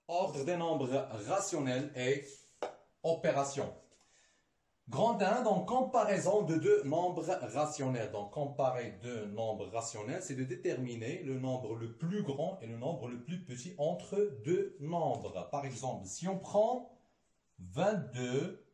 Ordre des nombres rationnels et opération. Grand 1, donc comparaison de deux nombres rationnels. Donc comparer deux nombres rationnels, c'est de déterminer le nombre le plus grand et le nombre le plus petit entre deux nombres. Par exemple, si on prend 22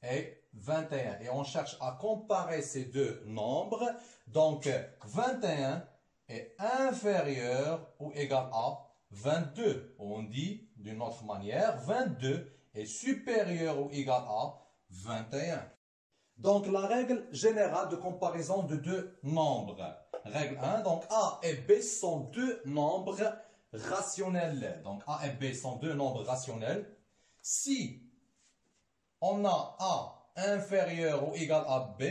et 21 et on cherche à comparer ces deux nombres, donc 21 est inférieur ou égal à 22. On dit d'une autre manière, 22 est supérieur ou égal à 21. Donc la règle générale de comparaison de deux nombres. Règle 1, donc A et B sont deux nombres rationnels. Donc A et B sont deux nombres rationnels. Si on a A inférieur ou égal à B,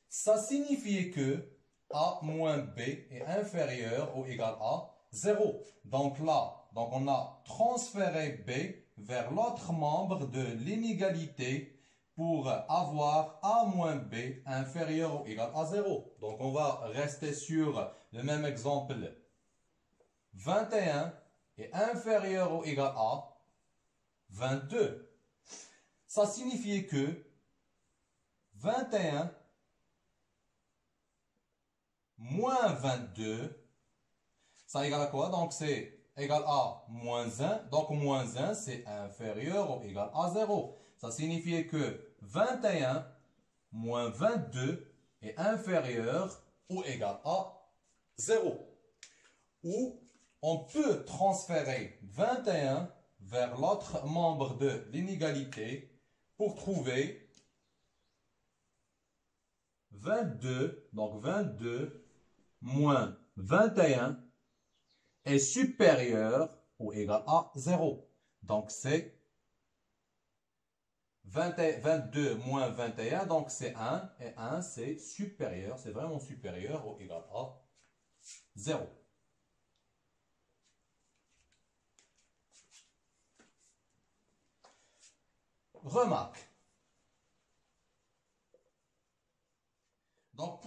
ça signifie que A moins B est inférieur ou égal à 0. Donc là, on a transféré B vers l'autre membre de l'inégalité pour avoir A moins B inférieur ou égal à 0. Donc on va rester sur le même exemple. 21 est inférieur ou égal à 22. Ça signifie que 21 moins 22, ça égale à quoi? Donc c'est égal à moins 1. Donc moins 1, c'est inférieur ou égal à 0. Ça signifie que 21 moins 22 est inférieur ou égal à 0. Ou on peut transférer 21 vers l'autre membre de l'inégalité pour trouver 22, donc 22 moins 21 est supérieur ou égal à 0. Donc c'est 22 moins 21, donc c'est 1, et 1 c'est supérieur, c'est vraiment supérieur ou égal à 0. Remarque. Donc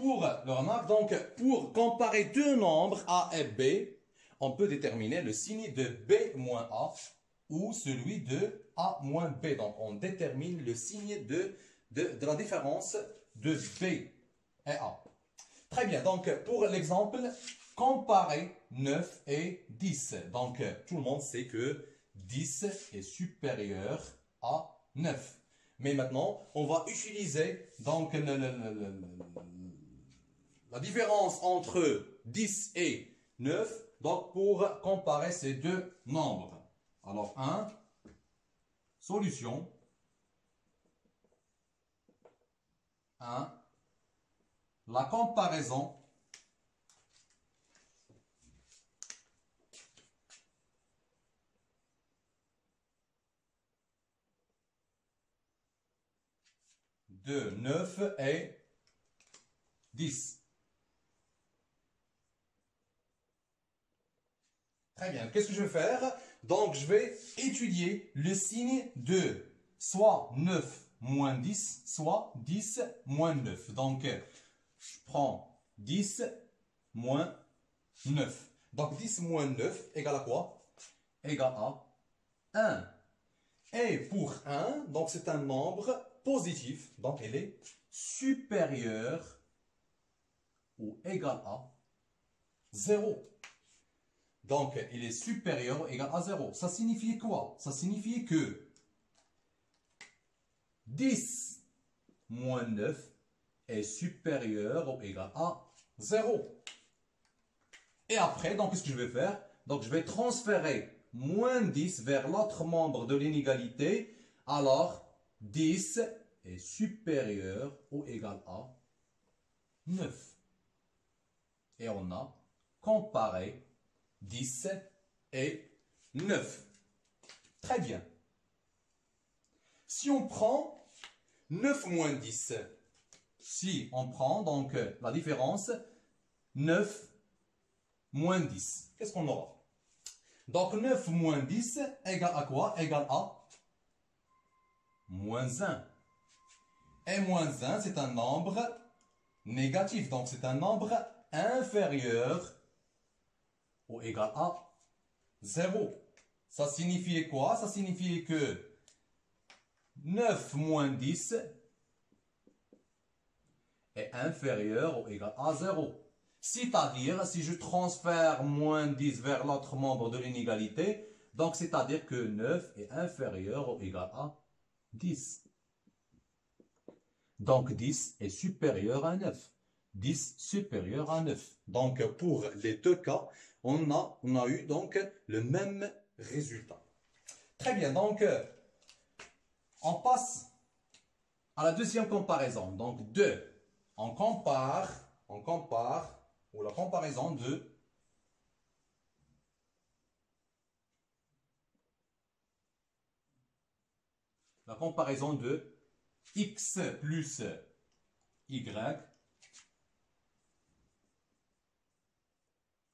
pour comparer deux nombres A et B, on peut déterminer le signe de B moins A ou celui de A moins B. Donc on détermine le signe de la différence de B et A. Très bien, donc pour l'exemple, comparer 9 et 10. Donc tout le monde sait que 10 est supérieur à 9. Mais maintenant, on va utiliser donc la différence entre 10 et 9 donc pour comparer ces deux nombres. Alors 1, solution. 1, la comparaison de 9 et 10. Très bien, qu'est-ce que je vais faire? Donc, je vais étudier le signe de soit 9 moins 10, soit 10 moins 9. Donc, je prends 10 moins 9. Donc, 10 moins 9 égale à quoi? Égale à 1. Et pour 1, donc c'est un nombre positif. Donc, il est supérieur ou égal à 0. Donc, il est supérieur ou égal à 0. Ça signifie quoi? Ça signifie que 10 moins 9 est supérieur ou égal à 0. Et après, donc, qu'est-ce que je vais faire? Donc, je vais transférer moins 10 vers l'autre membre de l'inégalité. Alors, 10 est supérieur ou égal à 9. Et on a comparé 10 et 9. Très bien. Si on prend 9 moins 10, si on prend donc la différence 9 moins 10, qu'est-ce qu'on aura? Donc 9 moins 10 égale à quoi? Égale à moins 1. Et moins 1, c'est un nombre négatif. Donc c'est un nombre inférieur ou égal à 0. Ça signifiait quoi? Ça signifiait que 9 moins 10 est inférieur ou égal à 0. C'est-à-dire, si je transfère moins 10 vers l'autre membre de l'inégalité, donc c'est-à-dire que 9 est inférieur ou égal à 10. Donc 10 est supérieur à 9. 10 supérieur à 9. Donc pour les deux cas, on a eu donc le même résultat. Très bien, donc on passe à la deuxième comparaison. Donc 2, on compare, ou la comparaison de x plus y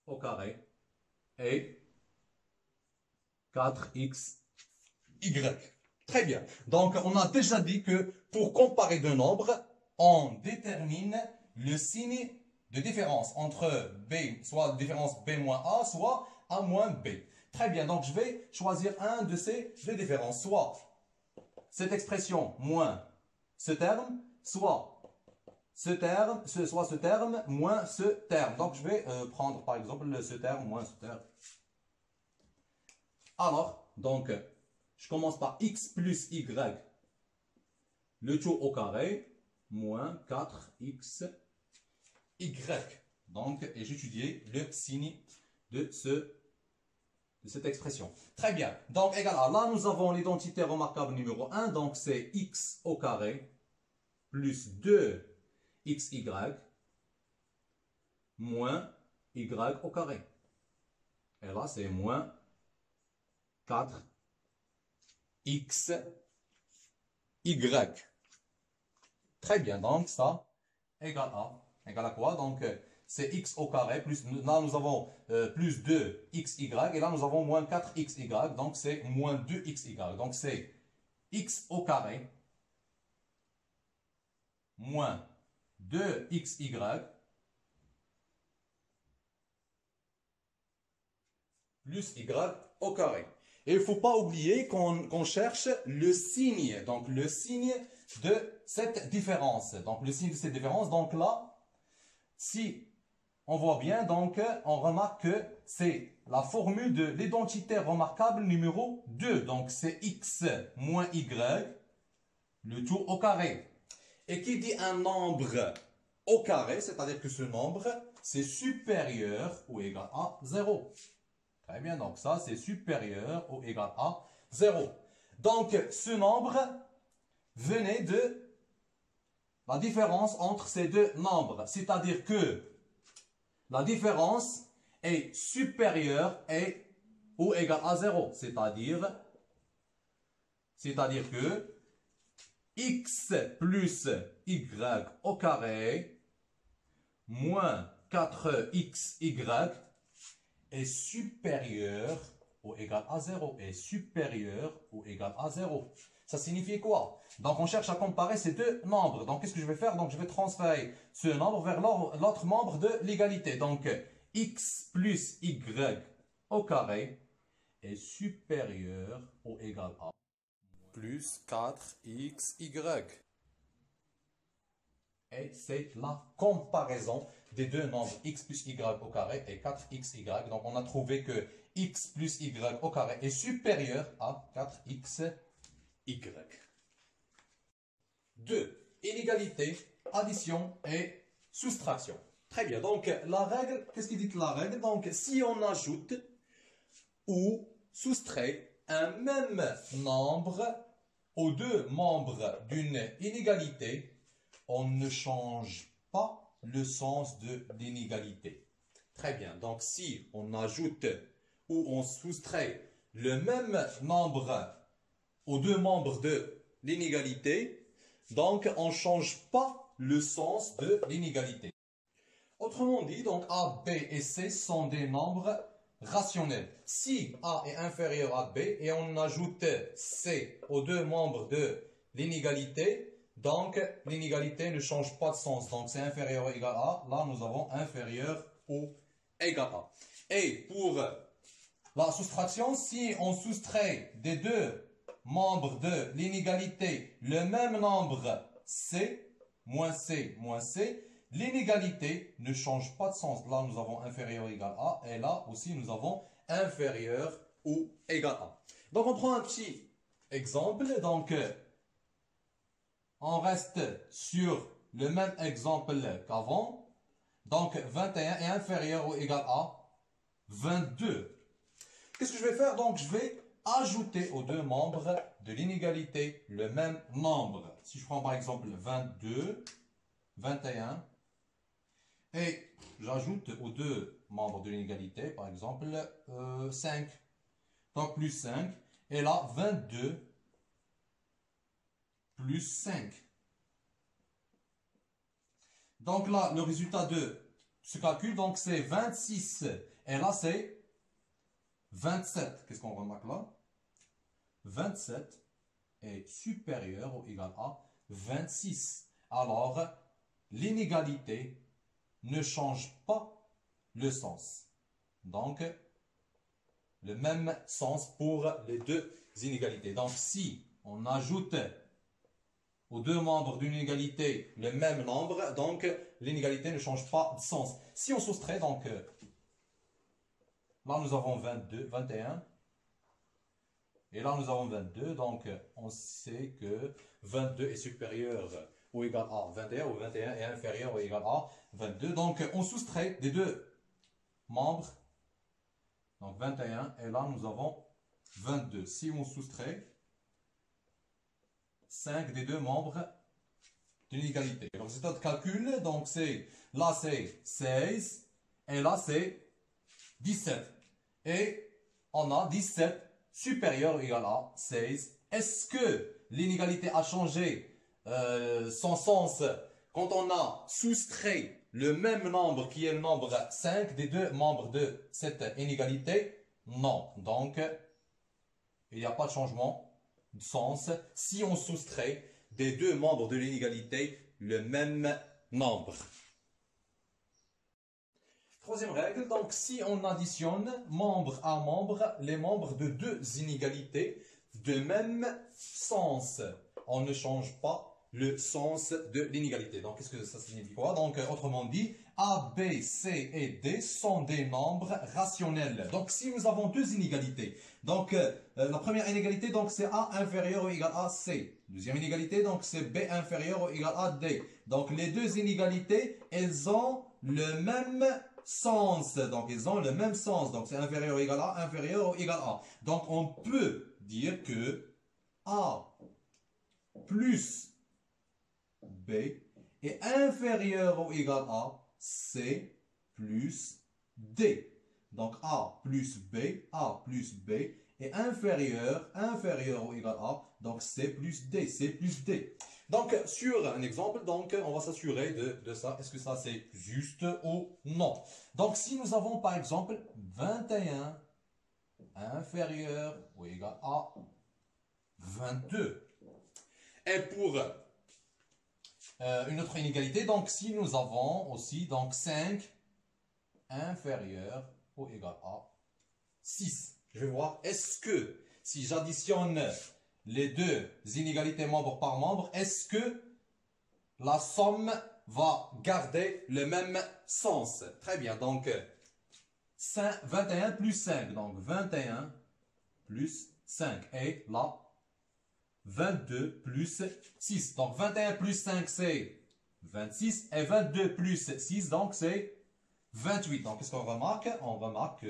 au carré et 4xy. Très bien. Donc, on a déjà dit que pour comparer deux nombres, on détermine le signe de différence entre b, soit différence b moins a, soit a moins b. Très bien. Donc, je vais choisir un de ces deux différences. Soit cette expression moins ce terme, soit ce terme moins ce terme. Donc, je vais prendre par exemple ce terme moins ce terme. Alors, donc, je commence par x plus y, le tout au carré, moins 4xy. Donc, et j'étudie le signe de cette expression. Très bien. Donc, égal à, là, nous avons l'identité remarquable numéro 1. Donc, c'est x au carré plus 2xy moins y au carré. Et là, c'est moins 4xy. Très bien. Donc, ça égale à quoi? Donc, c'est x au carré, plus, là nous avons plus 2xy, et là nous avons moins 4xy, donc c'est moins 2xy. Donc c'est x au carré moins 2xy plus y au carré. Et il ne faut pas oublier qu'on cherche le signe, donc le signe de cette différence. Donc le signe de cette différence, donc là, si on voit bien, donc, on remarque que c'est la formule de l'identité remarquable numéro 2. Donc, c'est x moins y, le tout au carré. Et qui dit un nombre au carré, c'est-à-dire que ce nombre, c'est supérieur ou égal à 0. Très bien, donc ça, c'est supérieur ou égal à 0. Donc, ce nombre venait de la différence entre ces deux nombres. C'est-à-dire que la différence est supérieure ou égale à 0. C'est-à-dire que x plus y au carré moins 4xy est supérieur ou égal à 0. Est supérieur ou égal à 0. Ça signifie quoi? Donc, on cherche à comparer ces deux nombres. Donc, qu'est-ce que je vais faire? Donc, je vais transférer ce nombre vers l'autre membre de l'égalité. Donc, x plus y au carré est supérieur ou égal à plus 4xy. Et c'est la comparaison des deux nombres x plus y au carré et 4xy. Donc, on a trouvé que x plus y au carré est supérieur à 4xy. 2. Inégalité, addition et soustraction. Très bien. Donc, la règle, qu'est-ce qu'il dit la règle? Donc, si on ajoute ou soustrait un même nombre aux deux membres d'une inégalité, on ne change pas le sens de l'inégalité. Très bien. Donc, si on ajoute ou on soustrait le même nombre aux deux membres de l'inégalité, donc on ne change pas le sens de l'inégalité. Autrement dit, donc A, B et C sont des nombres rationnels. Si A est inférieur à B et on ajoute C aux deux membres de l'inégalité, donc l'inégalité ne change pas de sens. Donc c'est inférieur ou égal à, là nous avons inférieur ou égal à. Et pour La soustraction, si on soustrait des deux membres de l'inégalité le même nombre C, moins C, moins C, l'inégalité ne change pas de sens. Là, nous avons inférieur ou égal à, et là aussi, nous avons inférieur ou égal à. Donc, on prend un petit exemple. Donc, on reste sur le même exemple qu'avant. Donc, 21 est inférieur ou égal à 22. Qu'est-ce que je vais faire? Donc, je vais ajouter aux deux membres de l'inégalité le même nombre. Si je prends par exemple 22, 21, et j'ajoute aux deux membres de l'inégalité, par exemple, 5. Donc, plus 5. Et là, 22 plus 5. Donc là, le résultat de ce calcul, donc c'est 26. Et là, c'est 27. Qu'est-ce qu'on remarque là? 27 est supérieur ou égal à 26. Alors, l'inégalité ne change pas le sens. Donc, le même sens pour les deux inégalités. Donc, si on ajoute aux deux membres d'une égalité le même nombre, donc l'inégalité ne change pas de sens. Si on soustrait, donc là nous avons 22, 21, et là nous avons 22, donc on sait que 22 est supérieur ou égal à 21, ou 21 est inférieur ou égal à 22. Donc on soustrait des deux membres, donc 21, et là nous avons 22. Si on soustrait 5 des deux membres d'une égalité. Le résultat de calcul, donc c'est, là c'est 16, et là c'est 17. Et on a 17 supérieur ou égal à 16. Est-ce que l'inégalité a changé son sens quand on a soustrait le même nombre qui est le nombre 5 des deux membres de cette inégalité? Non. Donc, il n'y a pas de changement de sens si on soustrait des deux membres de l'inégalité le même nombre. Troisième règle, donc si on additionne membre à membre les membres de deux inégalités de même sens, on ne change pas le sens de l'inégalité. Donc qu'est-ce que ça signifie quoi? Donc autrement dit, A, B, C et D sont des nombres rationnels. Donc si nous avons deux inégalités, donc la première inégalité donc c'est A inférieur ou égal à C. Deuxième inégalité donc c'est B inférieur ou égal à D. Donc les deux inégalités, elles ont le même sens. Donc ils ont le même sens. Donc c'est inférieur ou égal à, inférieur ou égal à. Donc on peut dire que A plus B est inférieur ou égal à C plus D. Donc A plus B est inférieur ou égal à, donc C plus D. Donc sur un exemple, donc on va s'assurer de ça. Est-ce que ça c'est juste ou non? Donc si nous avons par exemple 21 inférieur ou égal à 22. Et pour une autre inégalité, donc si nous avons aussi donc 5 inférieur ou égal à 6. Je vais voir, est-ce que si j'additionne les deux inégalités membre par membre, est-ce que la somme va garder le même sens? Très bien, donc 21 plus 5, donc 21 plus 5, et là 22 plus 6. Donc 21 plus 5 c'est 26 et 22 plus 6 donc c'est 28. Donc qu'est-ce qu'on remarque? On remarque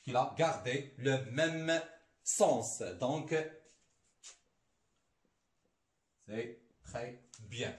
qu'il a gardé le même sens. Donc c'est très bien.